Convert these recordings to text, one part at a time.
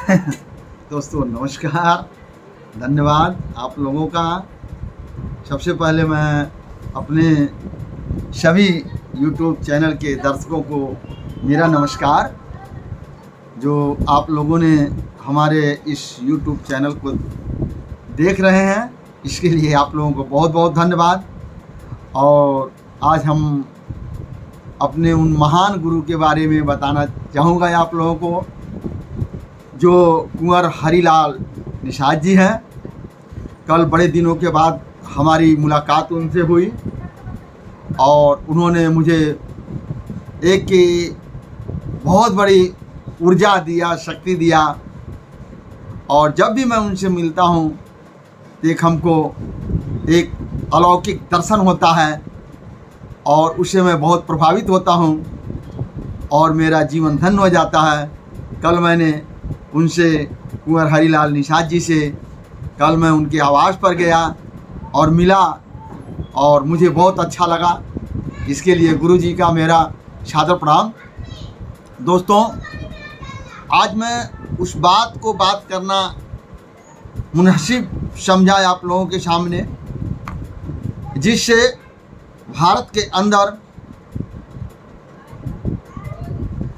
दोस्तों नमस्कार, धन्यवाद आप लोगों का। सबसे पहले मैं अपने सभी यूट्यूब चैनल के दर्शकों को मेरा नमस्कार। जो आप लोगों ने हमारे इस यूट्यूब चैनल को देख रहे हैं, इसके लिए आप लोगों को बहुत बहुत धन्यवाद। और आज हम अपने उन महान गुरु के बारे में बताना चाहूँगा आप लोगों को, जो कुंवर हरिलाल निषाद जी हैं। कल बड़े दिनों के बाद हमारी मुलाकात उनसे हुई और उन्होंने मुझे एक बहुत बड़ी ऊर्जा दिया, शक्ति दिया। और जब भी मैं उनसे मिलता हूँ तो हमको एक अलौकिक दर्शन होता है और उससे मैं बहुत प्रभावित होता हूँ और मेरा जीवन धन्य हो जाता है। कल मैंने उनसे, कुंवर हरिलाल निषाद जी से, कल मैं उनके आवास पर गया और मिला और मुझे बहुत अच्छा लगा। इसके लिए गुरु जी का मेरा सादर प्रणाम। दोस्तों, आज मैं उस बात को बात करना मुनासिब समझा आप लोगों के सामने, जिससे भारत के अंदर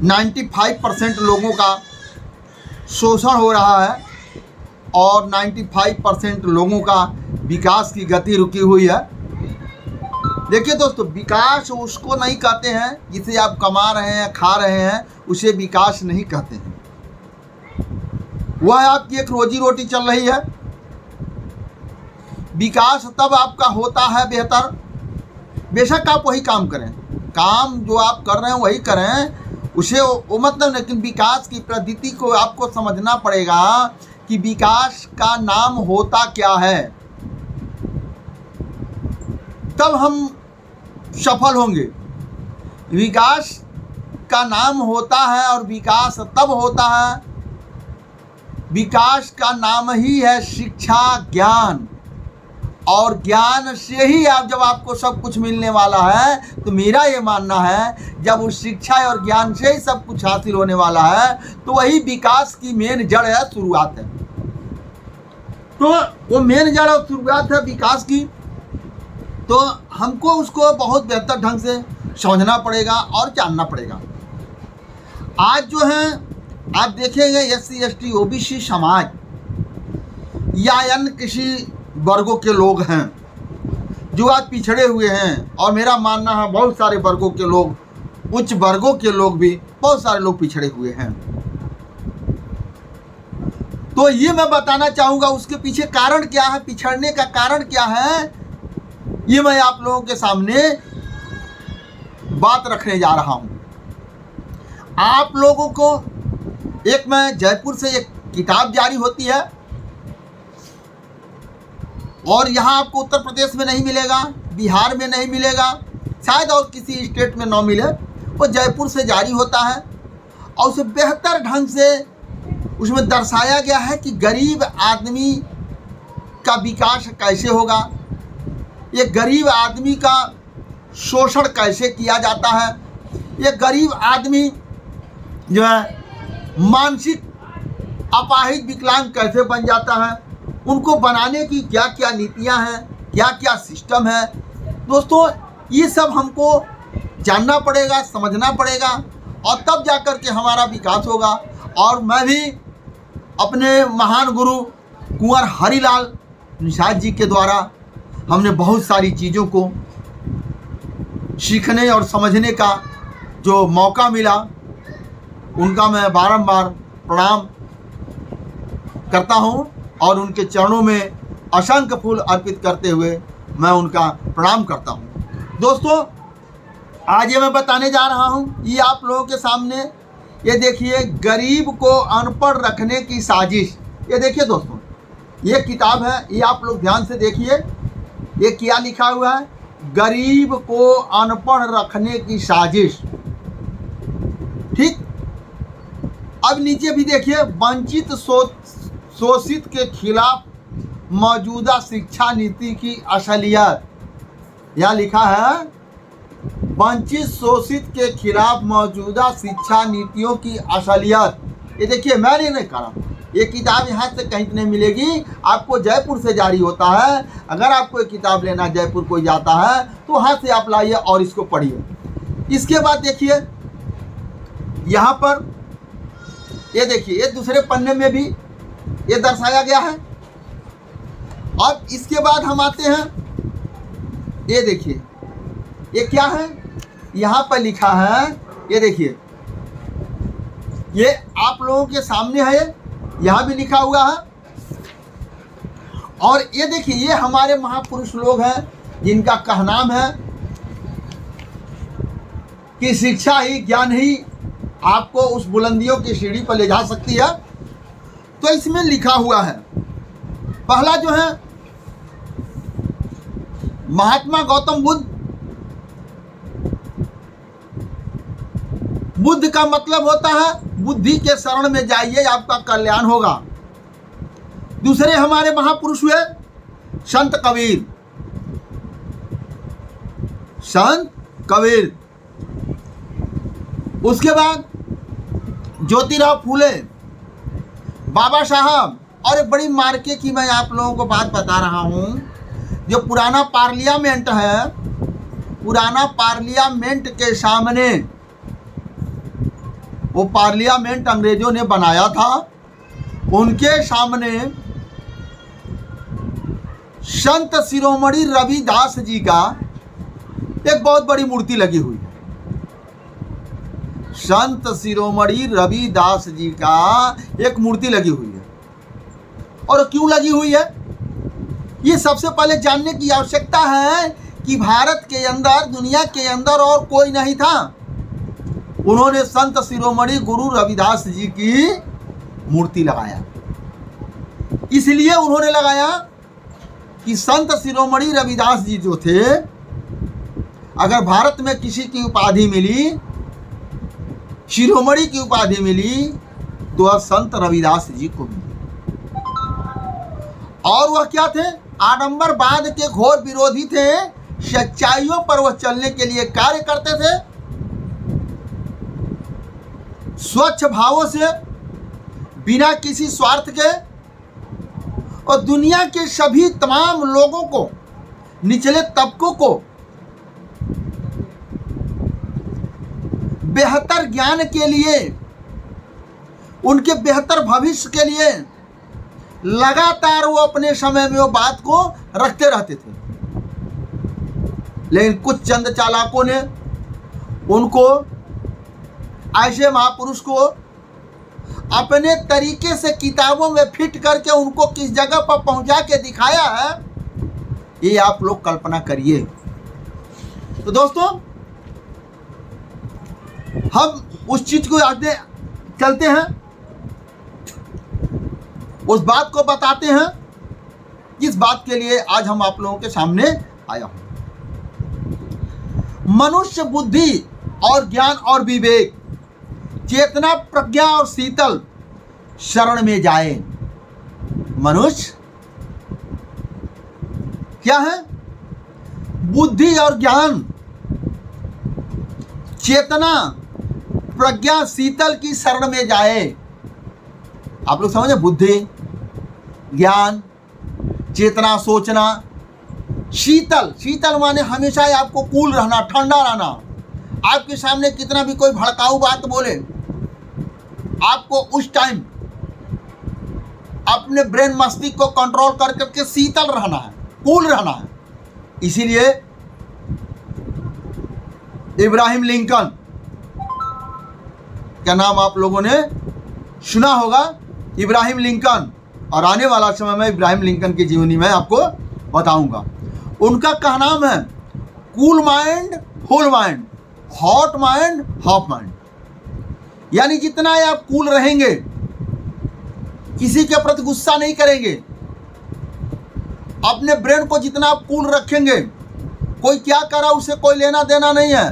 95% लोगों का शोषण हो रहा है और 95% लोगों का विकास की गति रुकी हुई है। देखिए दोस्तों, विकास उसको नहीं कहते हैं जिसे आप कमा रहे हैं, खा रहे हैं, उसे विकास नहीं कहते हैं। वह आपकी एक रोजी रोटी चल रही है। विकास तब आपका होता है बेहतर, बेशक आप वही काम करें, काम जो आप कर रहे हैं वही करें, उसे वो मतलब। लेकिन विकास की पद्धति को आपको समझना पड़ेगा कि विकास का नाम होता क्या है, तब हम सफल होंगे। विकास का नाम होता है और विकास तब होता है, विकास का नाम ही है शिक्षा, ज्ञान। और ज्ञान से ही जब आपको सब कुछ मिलने वाला है, तो मेरा ये मानना है जब उस शिक्षा और ज्ञान से ही सब कुछ हासिल होने वाला है, तो वही विकास की मेन जड़ है, शुरुआत है। तो वो मेन जड़ और शुरुआत है विकास की। तो हमको उसको बहुत बेहतर ढंग से समझना पड़ेगा और जानना पड़ेगा। आज जो है आप देखेंगे SC ST OBC समाज या अन्य किसी वर्गों के लोग हैं जो आज पिछड़े हुए हैं, और मेरा मानना है बहुत सारे वर्गों के लोग, उच्च वर्गों के लोग भी बहुत सारे लोग पिछड़े हुए हैं। तो ये मैं बताना चाहूँगा उसके पीछे कारण क्या है, पिछड़ने का कारण क्या है, ये मैं आप लोगों के सामने बात रखने जा रहा हूँ। आप लोगों को एक मैं जयपुर से एक किताब जारी होती है और यहाँ आपको उत्तर प्रदेश में नहीं मिलेगा, बिहार में नहीं मिलेगा, शायद और किसी स्टेट में ना मिले। वो जयपुर से जारी होता है और उसे बेहतर ढंग से उसमें दर्शाया गया है कि गरीब आदमी का विकास कैसे होगा, ये गरीब आदमी का शोषण कैसे किया जाता है, ये गरीब आदमी जो है मानसिक अपाहिज विकलांग कैसे बन जाता है, उनको बनाने की क्या क्या नीतियां हैं, क्या क्या सिस्टम है। दोस्तों, ये सब हमको जानना पड़ेगा, समझना पड़ेगा, और तब जाकर के हमारा विकास होगा। और मैं भी अपने महान गुरु कुंवर हरिलाल निषाद जी के द्वारा हमने बहुत सारी चीज़ों को सीखने और समझने का जो मौका मिला, उनका मैं बारंबार प्रणाम करता हूं और उनके चरणों में असंख्य फूल अर्पित करते हुए मैं उनका प्रणाम करता हूं। दोस्तों, आज ये मैं बताने जा रहा हूं, ये आप लोगों के सामने, ये देखिए, गरीब को अनपढ़ रखने की साजिश। ये देखिए दोस्तों, ये किताब है, ये आप लोग ध्यान से देखिए, ये क्या लिखा हुआ है, गरीब को अनपढ़ रखने की साजिश। ठीक, अब नीचे भी देखिए, वंचित शोषित के खिलाफ मौजूदा शिक्षा नीति की असलियत। यहाँ लिखा है, वंचित शोषित के खिलाफ मौजूदा शिक्षा नीतियों की असलियत। ये देखिए, मैं नहीं कह रहा, ये किताब यहाँ से कहीं नहीं मिलेगी, आपको जयपुर से जारी होता है। अगर आपको ये किताब लेना जयपुर कोई जाता है तो वहाँ से आप लाइए और इसको पढ़िए। इसके बाद देखिए यहाँ पर ये देखिए, ये दूसरे पन्ने में भी ये दर्शाया गया है। अब इसके बाद हम आते हैं, ये देखिए ये क्या है, यहाँ पर लिखा है, ये देखिए ये आप लोगों के सामने है, यहाँ भी लिखा हुआ है। और ये देखिए ये हमारे महापुरुष लोग हैं जिनका कहनाम है कि शिक्षा ही, ज्ञान ही आपको उस बुलंदियों की सीढ़ी पर ले जा सकती है। तो इसमें लिखा हुआ है, पहला जो है महात्मा गौतम बुद्ध। बुद्ध का मतलब होता है बुद्धि के शरण में जाइए, आपका कल्याण होगा। दूसरे हमारे महापुरुष हुए संत कबीर, संत कबीर। उसके बाद ज्योतिराव फूले, बाबा साहब। और एक बड़ी मार्के की मैं आप लोगों को बात बता रहा हूं, जो पुराना पार्लियामेंट है, पुराना पार्लियामेंट के सामने, वो पार्लियामेंट अंग्रेजों ने बनाया था, उनके सामने संत शिरोमणि रविदास जी का एक बहुत बड़ी मूर्ति लगी हुई है। संत शिरोमणि रविदास जी का एक मूर्ति लगी हुई है। और क्यों लगी हुई है, ये सबसे पहले जानने की आवश्यकता है कि भारत के अंदर, दुनिया के अंदर और कोई नहीं था। उन्होंने संत शिरोमणि गुरु रविदास जी की मूर्ति लगाया। इसलिए उन्होंने लगाया कि संत शिरोमणि रविदास जी जो थे, अगर भारत में किसी की उपाधि मिली, शिरोमणि की उपाधि मिली, तो वह संत रविदास जी को मिली। और वह क्या थे, आडंबरवाद के घोर विरोधी थे। सच्चाइयों पर वह चलने के लिए कार्य करते थे, स्वच्छ भावों से, बिना किसी स्वार्थ के। और दुनिया के सभी तमाम लोगों को, निचले तबकों को बेहतर ज्ञान के लिए, उनके बेहतर भविष्य के लिए लगातार वो अपने समय में वो बात को रखते रहते थे। लेकिन कुछ चंद चालाकों ने उनको, ऐसे महापुरुष को अपने तरीके से किताबों में फिट करके उनको किस जगह पर पहुंचा के दिखाया है, ये आप लोग कल्पना करिए। तो दोस्तों, हम उस चीज को आगे चलते हैं, उस बात को बताते हैं जिस बात के लिए आज हम आप लोगों के सामने आया हूं। मनुष्य बुद्धि और ज्ञान और विवेक, चेतना, प्रज्ञा और शीतल शरण में जाए। मनुष्य क्या है, बुद्धि और ज्ञान, चेतना, प्रज्ञा, शीतल की शरण में जाए। आप लोग समझे, बुद्धि, ज्ञान, चेतना, सोचना, शीतल। शीतल माने हमेशा आपको कूल रहना, ठंडा रहना। आपके सामने कितना भी कोई भड़काऊ बात बोले, आपको उस टाइम अपने ब्रेन मस्तिष्क को कंट्रोल कर करके शीतल रहना है, कूल रहना है। इसीलिए इब्राहिम लिंकन का नाम आप लोगों ने सुना होगा, इब्राहिम लिंकन। और आने वाला समय में इब्राहिम लिंकन की जीवनी में आपको बताऊंगा। उनका कहनाम है, cool mind whole mind, hot mind hot mind. यानी जितना आप कूल रहेंगे, किसी के प्रति गुस्सा नहीं करेंगे, अपने ब्रेन को जितना आप कूल रखेंगे, कोई क्या करा उसे कोई लेना देना नहीं है,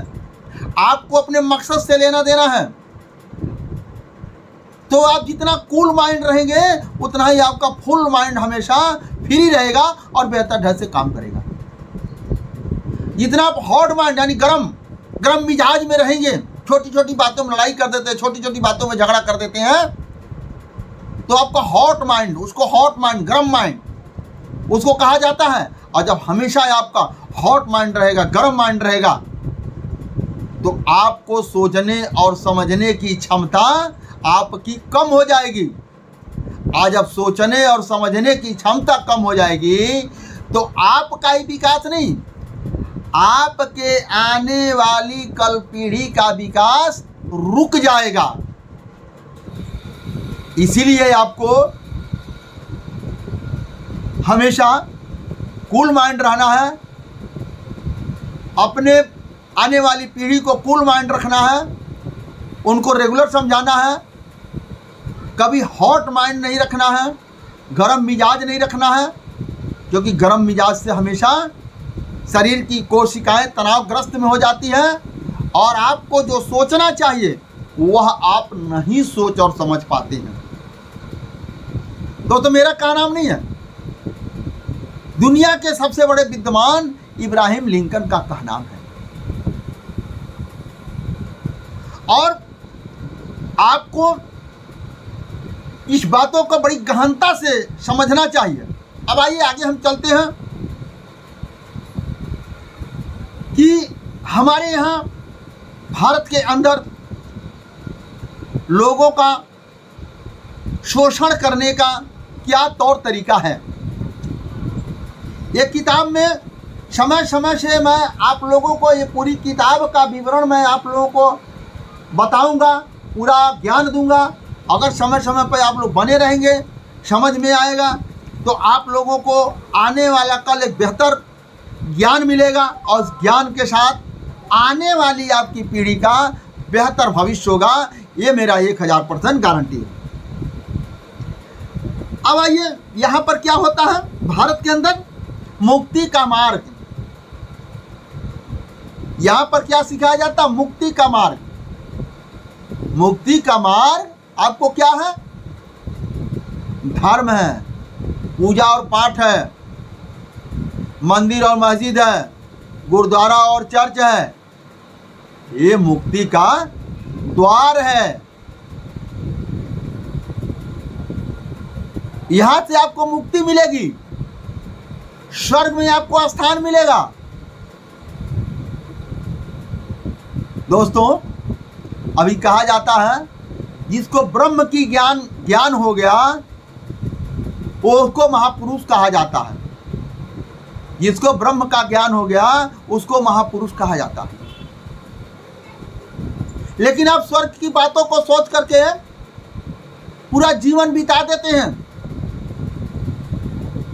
आपको अपने मकसद से लेना देना है। तो आप जितना कूल माइंड रहेंगे, उतना ही आपका फुल माइंड हमेशा फ्री रहेगा और बेहतर ढंग से काम करेगा। जितना आप हॉट माइंड यानी गरम मिजाज में रहेंगे, छोटी छोटी बातों में लड़ाई कर देते हैं, छोटी छोटी बातों में झगड़ा कर देते हैं, तो आपका हॉट माइंड, उसको हॉट माइंड, गर्म माइंड उसको कहा जाता है। और जब हमेशा आपका हॉट माइंड रहेगा, गर्म माइंड रहेगा, तो आपको सोचने और समझने की क्षमता आपकी कम हो जाएगी। आज जब सोचने और समझने की क्षमता कम हो जाएगी तो आपका ही विकास नहीं, आपके आने वाली कल पीढ़ी का विकास रुक जाएगा। इसीलिए आपको हमेशा कूल माइंड रहना है, अपने आने वाली पीढ़ी को कूल माइंड रखना है, उनको रेगुलर समझाना है, कभी हॉट माइंड नहीं रखना है, गरम मिजाज नहीं रखना है, क्योंकि गरम मिजाज से हमेशा शरीर की कोशिकाएं तनावग्रस्त में हो जाती हैं और आपको जो सोचना चाहिए वह आप नहीं सोच और समझ पाते हैं। तो मेरा क्या नाम नहीं है, दुनिया के सबसे बड़े विद्वान इब्राहिम लिंकन का कहनाम है। और आपको इस बातों को बड़ी गहनता से समझना चाहिए। अब आइए आगे हम चलते हैं कि हमारे यहाँ भारत के अंदर लोगों का शोषण करने का क्या तौर तरीका है। ये किताब में समय समय से मैं आप लोगों को ये पूरी किताब का विवरण मैं आप लोगों को बताऊंगा, पूरा ज्ञान दूंगा। अगर समय समय पर आप लोग बने रहेंगे, समझ में आएगा, तो आप लोगों को आने वाला कल एक बेहतर ज्ञान मिलेगा और उस ज्ञान के साथ आने वाली आपकी पीढ़ी का बेहतर भविष्य होगा। ये मेरा 1000% गारंटी है। अब आइए, यहाँ पर क्या होता है भारत के अंदर, मुक्ति का मार्ग। यहाँ पर क्या सिखाया जाता है, मुक्ति का मार्ग। मुक्ति का मार्ग आपको क्या है, धर्म है, पूजा और पाठ है, मंदिर और मस्जिद है, गुरुद्वारा और चर्च है। ये मुक्ति का द्वार है। यहां से आपको मुक्ति मिलेगी, स्वर्ग में आपको स्थान मिलेगा। दोस्तों, अभी कहा जाता है जिसको ब्रह्म की ज्ञान हो गया वो उसको महापुरुष कहा जाता है। जिसको ब्रह्म का ज्ञान हो गया उसको महापुरुष कहा जाता है। लेकिन आप स्वर्ग की बातों को सोच करके पूरा जीवन बिता देते हैं।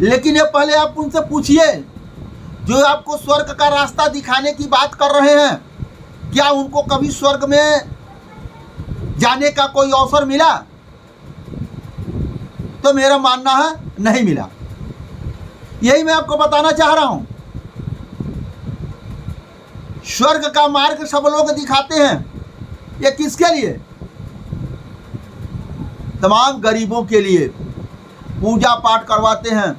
लेकिन ये पहले आप उनसे पूछिए, जो आपको स्वर्ग का रास्ता दिखाने की बात कर रहे हैं, क्या उनको कभी स्वर्ग में जाने का कोई अवसर मिला? तो मेरा मानना है नहीं मिला। यही मैं आपको बताना चाह रहा हूं। स्वर्ग का मार्ग सब लोग दिखाते हैं, ये किसके लिए? तमाम गरीबों के लिए। पूजा पाठ करवाते हैं,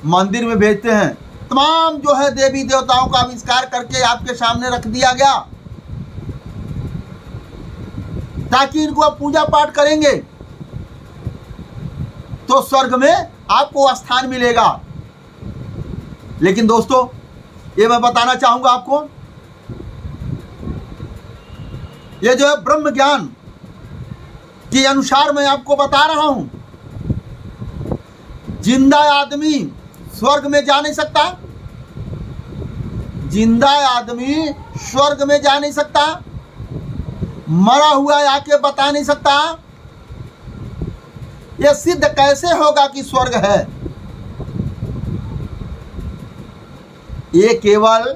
मंदिर में भेजते हैं, तमाम जो है देवी देवताओं का आविष्कार करके आपके सामने रख दिया गया ताकि इनको आप पूजा पाठ करेंगे तो स्वर्ग में आपको स्थान मिलेगा। लेकिन दोस्तों, ये मैं बताना चाहूंगा आपको, ये जो है ब्रह्म ज्ञान के अनुसार मैं आपको बता रहा हूं, जिंदा आदमी स्वर्ग में जा नहीं सकता। जिंदा आदमी स्वर्ग में जा नहीं सकता। मरा हुआ आके बता नहीं सकता। यह सिद्ध कैसे होगा कि स्वर्ग है? ये केवल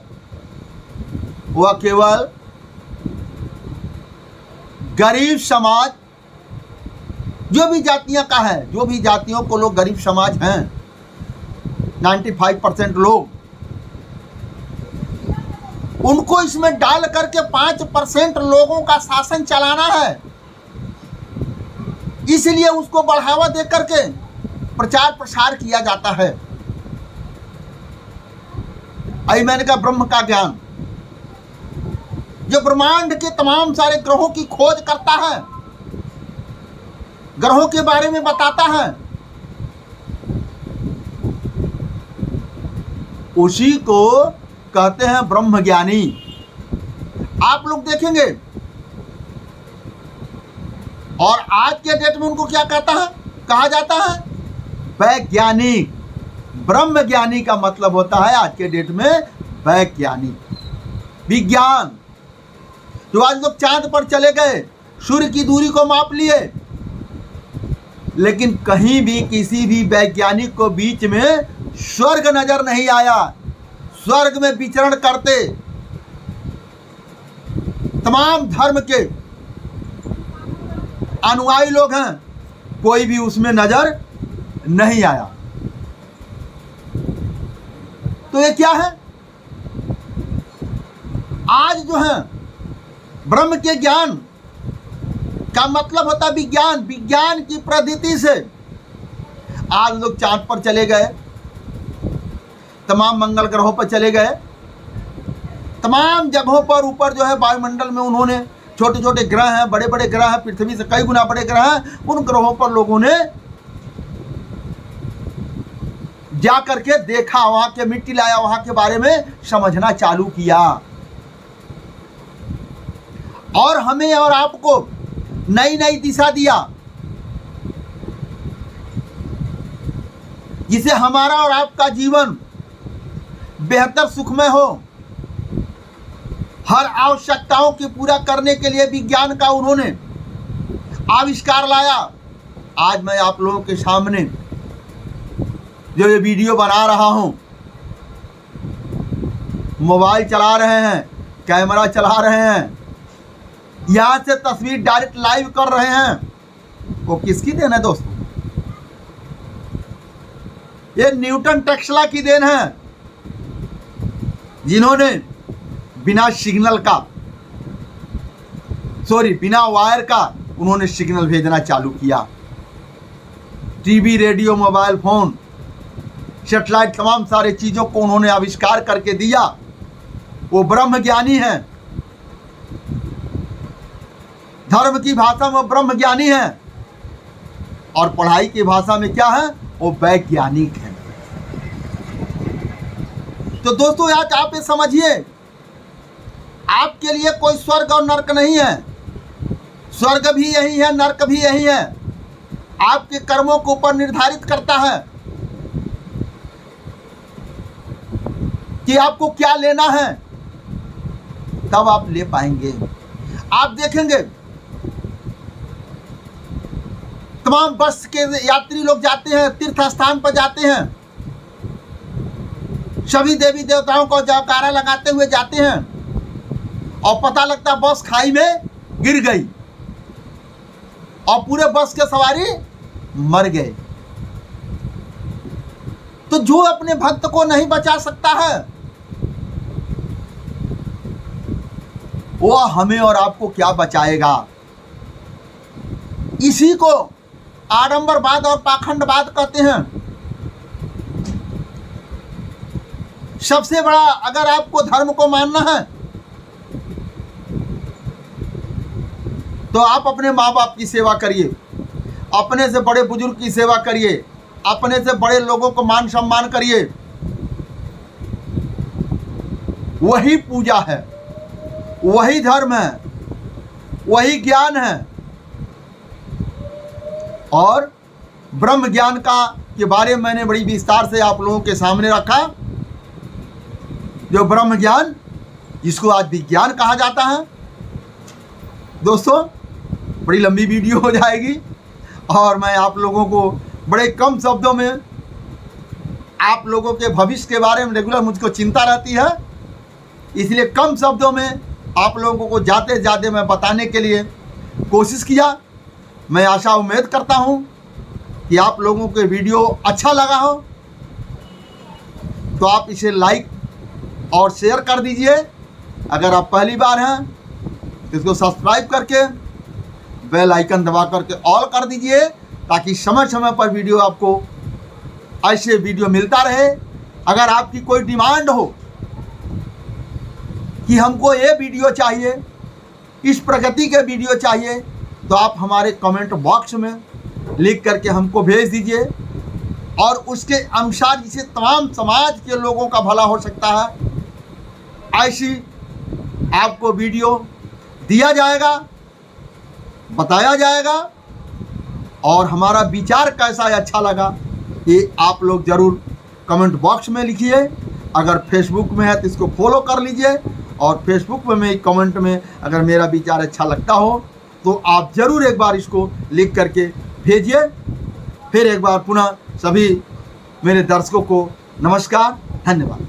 गरीब समाज, जो भी जातियां का है, जो भी जातियों को लोग गरीब समाज हैं, 95% लोग, उनको इसमें डाल करके 5% लोगों का शासन चलाना है। इसलिए उसको बढ़ावा दे करके प्रचार प्रसार किया जाता है। आई मैंने कहा ब्रह्म का ज्ञान, जो ब्रह्मांड के तमाम सारे ग्रहों की खोज करता है, ग्रहों के बारे में बताता है, उसी को कहते हैं ब्रह्मज्ञानी। आप लोग देखेंगे, और आज के डेट में उनको क्या कहा जाता है? वैज्ञानिक। ब्रह्मज्ञानी का मतलब होता है आज के डेट में वैज्ञानिक, विज्ञान। जो आज लोग चांद पर चले गए, सूर्य की दूरी को माप लिए, लेकिन कहीं भी किसी भी वैज्ञानिक को बीच में स्वर्ग नजर नहीं आया। स्वर्ग में विचरण करते तमाम धर्म के अनुयायी लोग हैं, कोई भी उसमें नजर नहीं आया। तो ये क्या है? आज जो है ब्रह्म के ज्ञान का मतलब होता है विज्ञान। विज्ञान की पद्धति से आज लोग चांद पर चले गए, तमाम मंगल ग्रहों पर चले गए, तमाम जगहों पर ऊपर जो है वायुमंडल में उन्होंने छोटे छोटे ग्रह हैं, बड़े बड़े ग्रह हैं, पृथ्वी से कई गुना बड़े ग्रह हैं, उन ग्रहों पर लोगों ने जा करके देखा, वहां के मिट्टी लाया, वहां के बारे में समझना चालू किया, और हमें और आपको नई नई दिशा दिया, जिसे हमारा और आपका जीवन बेहतर सुखमय हो। हर आवश्यकताओं की पूरा करने के लिए विज्ञान का उन्होंने आविष्कार लाया। आज मैं आप लोगों के सामने जो ये वीडियो बना रहा हूं, मोबाइल चला रहे हैं, कैमरा चला रहे हैं, यहां से तस्वीर डायरेक्ट लाइव कर रहे हैं, वो किसकी देन है दोस्तों? ये न्यूटन टेस्ला की देन है, जिन्होंने बिना सिग्नल का, बिना वायर का उन्होंने सिग्नल भेजना चालू किया। TV, radio, mobile phone, satellite, तमाम सारे चीजों को उन्होंने आविष्कार करके दिया। वो ब्रह्मज्ञानी हैं। धर्म की भाषा में ब्रह्म ज्ञानी है, और पढ़ाई की भाषा में क्या है? वो वैज्ञानिक है। तो दोस्तों आज आप ये समझिए, आपके लिए कोई स्वर्ग और नर्क नहीं है। स्वर्ग भी यही है, नर्क भी यही है। आपके कर्मों के ऊपर निर्धारित करता है कि आपको क्या लेना है, तब आप ले पाएंगे। आप देखेंगे तमाम बस के यात्री लोग जाते हैं, तीर्थ स्थान पर जाते हैं, सभी देवी देवताओं को जयकारा लगाते हुए जाते हैं, और पता लगता बस खाई में गिर गई और पूरे बस के सवारी मर गए। तो जो अपने भक्त को नहीं बचा सकता है, वो हमें और आपको क्या बचाएगा? इसी को आडंबरवाद और पाखंडवाद कहते हैं। सबसे बड़ा, अगर आपको धर्म को मानना है तो आप अपने माँ बाप की सेवा करिए, अपने से बड़े बुजुर्ग की सेवा करिए, अपने से बड़े लोगों को मान सम्मान करिए। वही पूजा है, वही धर्म है, वही ज्ञान है। और ब्रह्म ज्ञान के बारे में मैंने बड़ी विस्तार से आप लोगों के सामने रखा। जो ब्रह्म ज्ञान, जिसको आज विज्ञान कहा जाता है। दोस्तों बड़ी लंबी वीडियो हो जाएगी, और मैं आप लोगों को बड़े कम शब्दों में, आप लोगों के भविष्य के बारे में रेगुलर मुझको चिंता रहती है, इसलिए कम शब्दों में आप लोगों को जाते जाते मैं बताने के लिए कोशिश किया। मैं आशा उम्मीद करता हूं कि आप लोगों को वीडियो अच्छा लगा हो, तो आप इसे लाइक और शेयर कर दीजिए। अगर आप पहली बार हैं तो इसको सब्सक्राइब करके बेल आइकन दबा करके ऑल कर दीजिए, ताकि समय समय पर वीडियो आपको ऐसे वीडियो मिलता रहे। अगर आपकी कोई डिमांड हो कि हमको ये वीडियो चाहिए, इस प्रगति के वीडियो चाहिए, तो आप हमारे कमेंट बॉक्स में लिख करके हमको भेज दीजिए, और उसके अनुसार जिसे तमाम समाज के लोगों का भला हो सकता है, ऐसी आपको वीडियो दिया जाएगा, बताया जाएगा। और हमारा विचार कैसा है, अच्छा लगा, ये आप लोग ज़रूर कमेंट बॉक्स में लिखिए। अगर फेसबुक में है तो इसको फॉलो कर लीजिए, और फेसबुक में मैं कमेंट में अगर मेरा विचार अच्छा लगता हो तो आप ज़रूर एक बार इसको लिख करके भेजिए। फिर एक बार पुनः सभी मेरे दर्शकों को नमस्कार, धन्यवाद।